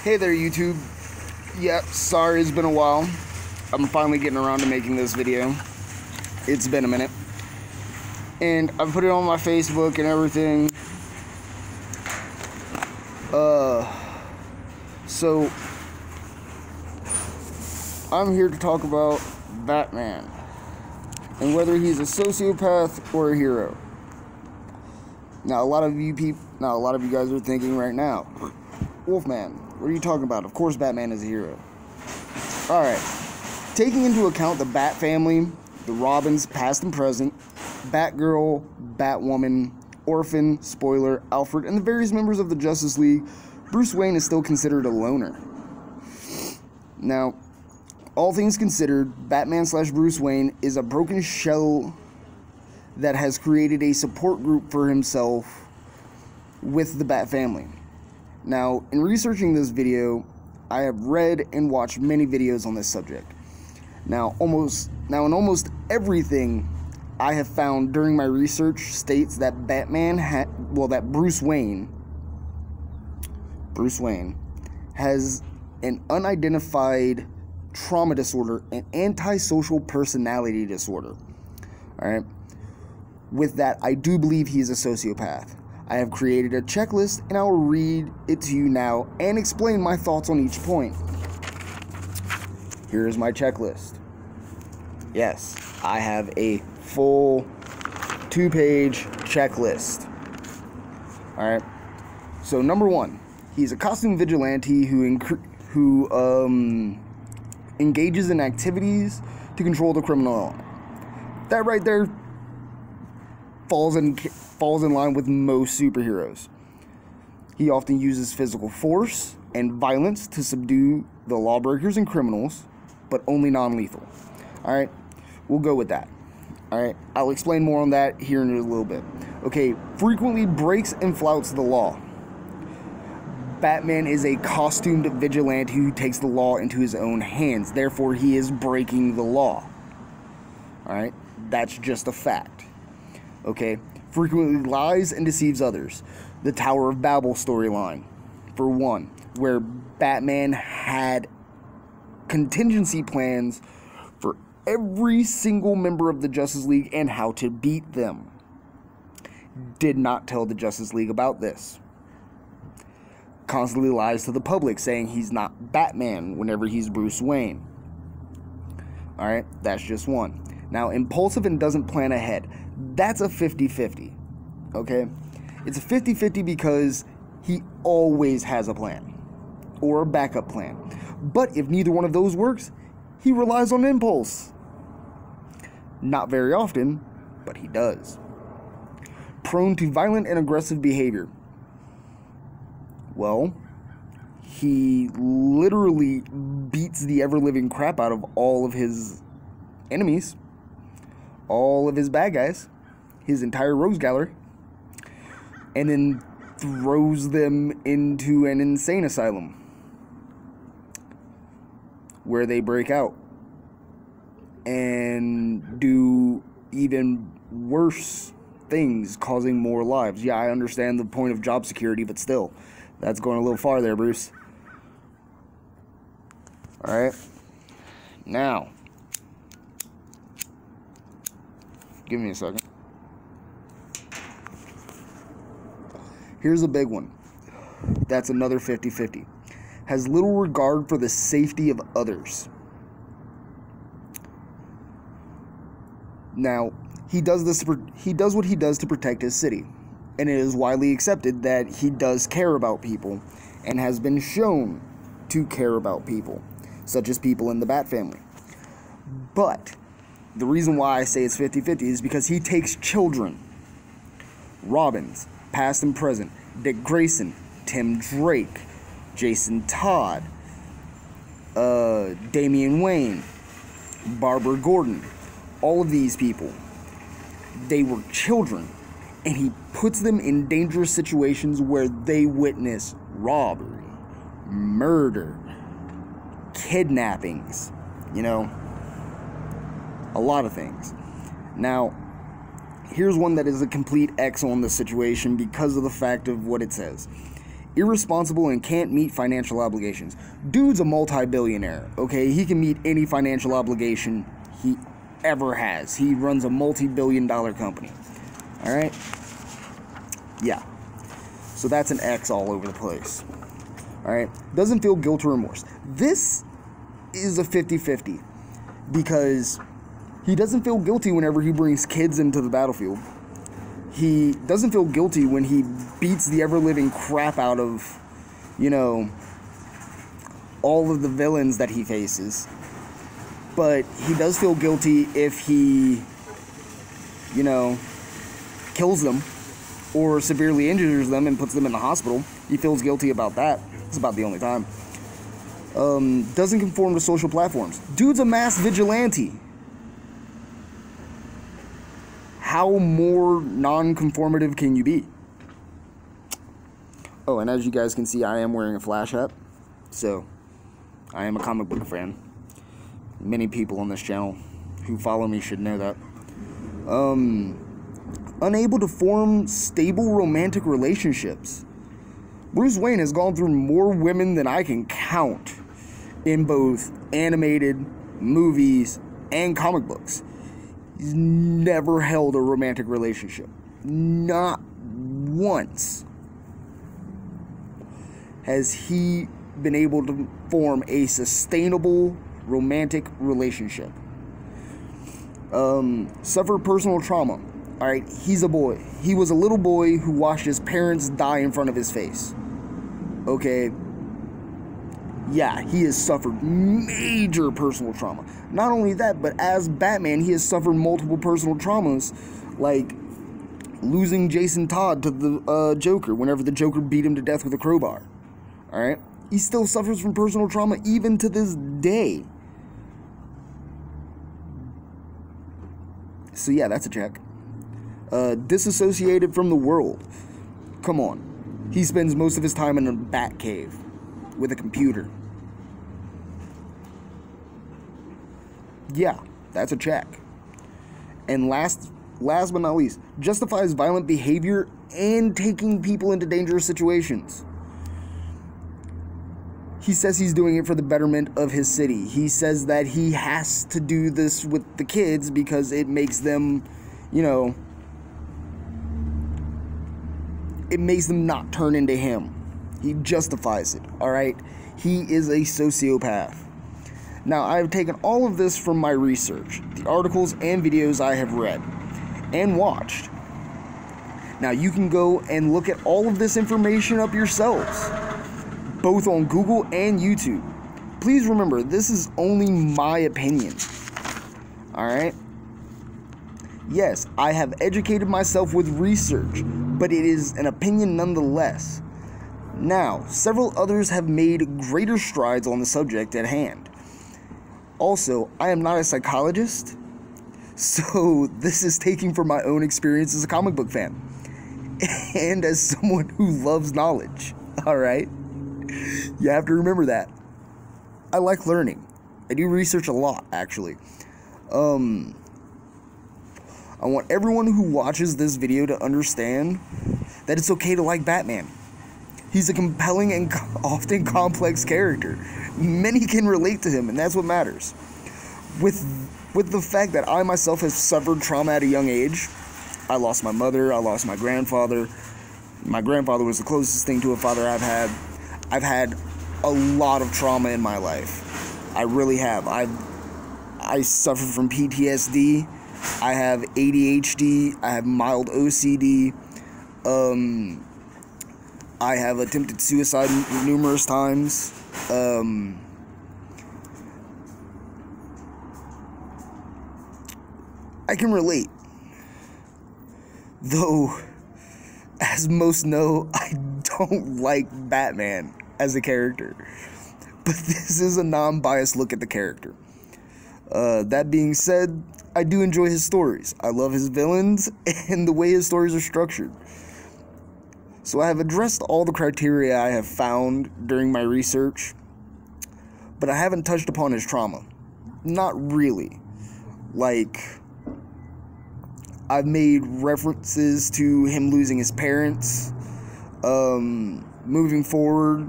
Hey there, YouTube. Yep, sorry it's been a while. I'm finally getting around to making this video. It's been a minute. And I've put it on my Facebook and everything. So I'm here to talk about Batman and whether he's a sociopath or a hero. Now, a lot of you guys are thinking right now, Wolfman, what are you talking about? Of course Batman is a hero. Alright, taking into account the Bat family, the Robins, past and present, Batgirl, Batwoman, Orphan, Spoiler, Alfred, and the various members of the Justice League, Bruce Wayne is still considered a loner. Now, all things considered, Batman/Bruce Wayne is a broken shell that has created a support group for himself with the Bat family. Now, in researching this video, I have read and watched many videos on this subject. Now, in almost everything I have found during my research states that Bruce Wayne has an unidentified trauma disorder and antisocial personality disorder. Alright? With that, I do believe he is a sociopath. I have created a checklist and I will read it to you now and explain my thoughts on each point. Here is my checklist. Yes, I have a full 2-page checklist. Alright, so number 1, he's a costume vigilante who engages in activities to control the criminal element. That right there falls in line with most superheroes. He often uses physical force and violence to subdue the lawbreakers and criminals, but only non-lethal. Alright, we'll go with that. Alright, I'll explain more on that here in a little bit. Okay, frequently breaks and flouts the law. Batman is a costumed vigilante who takes the law into his own hands. Therefore, he is breaking the law. Alright, that's just a fact. Okay, frequently lies and deceives others. The Tower of Babel storyline, for one, where Batman had contingency plans for every single member of the Justice League and how to beat them. Did not tell the Justice League about this. Constantly lies to the public, saying he's not Batman whenever he's Bruce Wayne. Alright, that's just one. Now, impulsive and doesn't plan ahead. That's a 50-50. Okay? It's a 50-50 because he always has a plan. Or a backup plan. But if neither one of those works, he relies on impulse. Not very often, but he does. Prone to violent and aggressive behavior. Well, he literally beats the ever-living crap out of all of his enemies. All of his bad guys. His entire rogues gallery. And then throws them into an insane asylum, where they break out and do even worse things, causing more lives. Yeah, I understand the point of job security, but still, that's going a little far there, Bruce. Alright. Now, give me a second. Here's a big one. That's another 50-50. Has little regard for the safety of others. Now, he does what he does to protect his city, and it is widely accepted that he does care about people and has been shown to care about people, such as people in the Bat family. But the reason why I say it's 50-50 is because he takes children, Robins, past and present, Dick Grayson, Tim Drake, Jason Todd, Damian Wayne, Barbara Gordon, all of these people, they were children, and he puts them in dangerous situations where they witness robbery, murder, kidnappings, a lot of things. Now, here's one that is a complete X on the situation because of the fact of what it says. irresponsible, and can't meet financial obligations. Dude's a multi-billionaire, okay? He can meet any financial obligation he ever has. He runs a multi-billion-dollar company. Alright? Yeah. So that's an X all over the place. Alright? Doesn't feel guilt or remorse. This is a 50-50. Because he doesn't feel guilty whenever he brings kids into the battlefield. He doesn't feel guilty when he beats the ever-living crap out of, you know, all of the villains that he faces. But he does feel guilty if he, you know, kills them or severely injures them and puts them in the hospital. He feels guilty about that. It's about the only time. Doesn't conform to social platforms. Dude's a mass vigilante. How more non-conformative can you be? Oh, and as you guys can see, I am wearing a Flash hat. So, I am a comic book fan. Many people on this channel who follow me should know that. Unable to form stable romantic relationships. Bruce Wayne has gone through more women than I can count in both animated movies and comic books. He's never held a romantic relationship. Not once has he been able to form a sustainable romantic relationship. Suffered personal trauma. Alright, he's a boy. He was a little boy who watched his parents die in front of his face. Okay? Yeah, he has suffered major personal trauma. Not only that, but as Batman, he has suffered multiple personal traumas, like losing Jason Todd to the Joker whenever the Joker beat him to death with a crowbar. Alright? He still suffers from personal trauma even to this day. So yeah, that's a check. Disassociated from the world. Come on. He spends most of his time in a bat cave with a computer. Yeah, that's a check. And last but not least, justifies violent behavior and taking people into dangerous situations. He says he's doing it for the betterment of his city. He says that he has to do this with the kids because it makes them, you know, it makes them not turn into him. He justifies it, alright? He is a sociopath. Now, I've taken all of this from my research, the articles and videos I have read and watched. Now, you can go and look at all of this information up yourselves, both on Google and YouTube. Please remember, this is only my opinion, alright? Yes, I have educated myself with research, but it is an opinion nonetheless. Now, several others have made greater strides on the subject at hand. Also, I am not a psychologist, so this is taking from my own experience as a comic book fan, and as someone who loves knowledge, alright? You have to remember that. I like learning. I do research a lot, actually. I want everyone who watches this video to understand that it's okay to like Batman. He's a compelling and often complex character. Many can relate to him, and that's what matters. With the fact that I myself have suffered trauma at a young age, I lost my mother, I lost my grandfather. My grandfather was the closest thing to a father I've had. I've had a lot of trauma in my life. I really have. I suffer from PTSD. I have ADHD. I have mild OCD. I have attempted suicide numerous times. I can relate. Though, as most know, I don't like Batman as a character. But this is a non-biased look at the character. That being said, I do enjoy his stories. I love his villains and the way his stories are structured. So I have addressed all the criteria I have found during my research, but I haven't touched upon his trauma. Not really. Like, I've made references to him losing his parents. moving forward,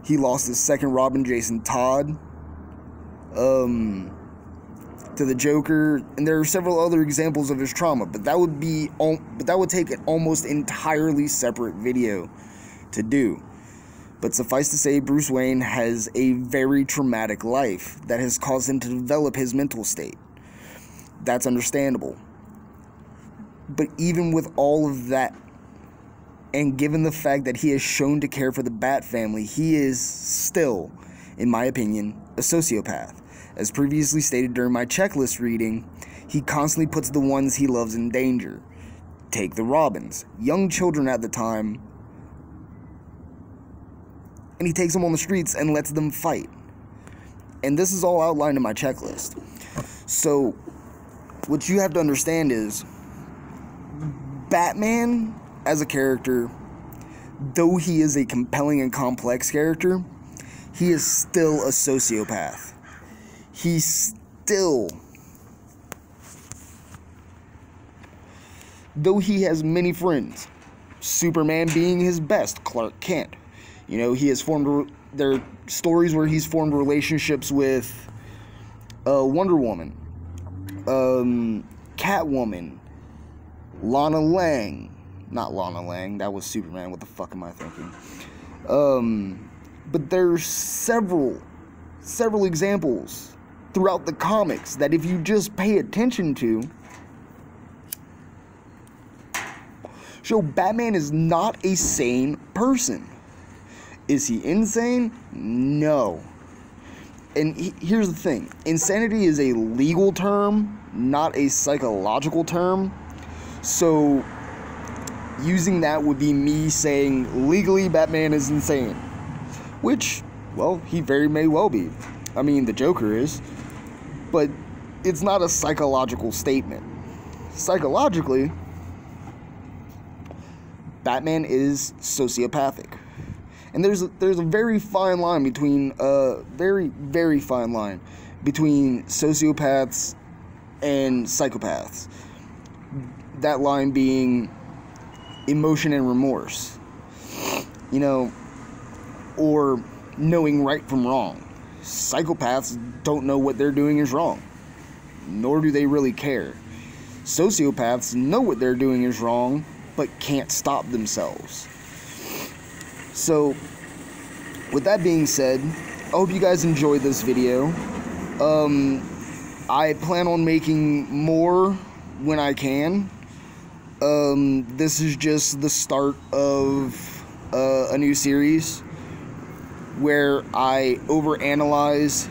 he lost his second Robin, Jason Todd, to the Joker, and there are several other examples of his trauma, but that would take an almost entirely separate video to do. But suffice to say, Bruce Wayne has a very traumatic life that has caused him to develop his mental state. That's understandable. But even with all of that, and given the fact that he is shown to care for the Bat family, he is still, in my opinion, a sociopath. As previously stated during my checklist reading, he constantly puts the ones he loves in danger. Take the Robins, young children at the time, and he takes them on the streets and lets them fight. And this is all outlined in my checklist. So, what you have to understand is, Batman, as a character, though he is a compelling and complex character, he is still a sociopath. Though he has many friends, Superman being his best, Clark Kent. You know, there are stories where he's formed relationships with Wonder Woman, Catwoman, Lana Lang. Not Lana Lang, that was Superman, what the fuck am I thinking? But there's several examples throughout the comics that if you just pay attention to, show Batman is not a sane person. Is he insane? No. And here's the thing. Insanity is a legal term, not a psychological term. So, using that would be me saying legally Batman is insane. Which, well, he very may well be. I mean, the Joker is. But it's not a psychological statement. Psychologically, Batman is sociopathic. And there's a very fine line between very fine line between sociopaths and psychopaths. That line being emotion and remorse, you know, or knowing right from wrong. Psychopaths don't know what they're doing is wrong, nor do they really care. Sociopaths know what they're doing is wrong, but can't stop themselves. So, with that being said, I hope you guys enjoyed this video. I plan on making more when I can. This is just the start of a new series where I overanalyze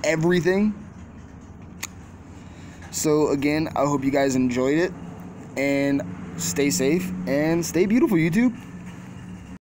everything. So again, I hope you guys enjoyed it, and stay safe and stay beautiful, YouTube.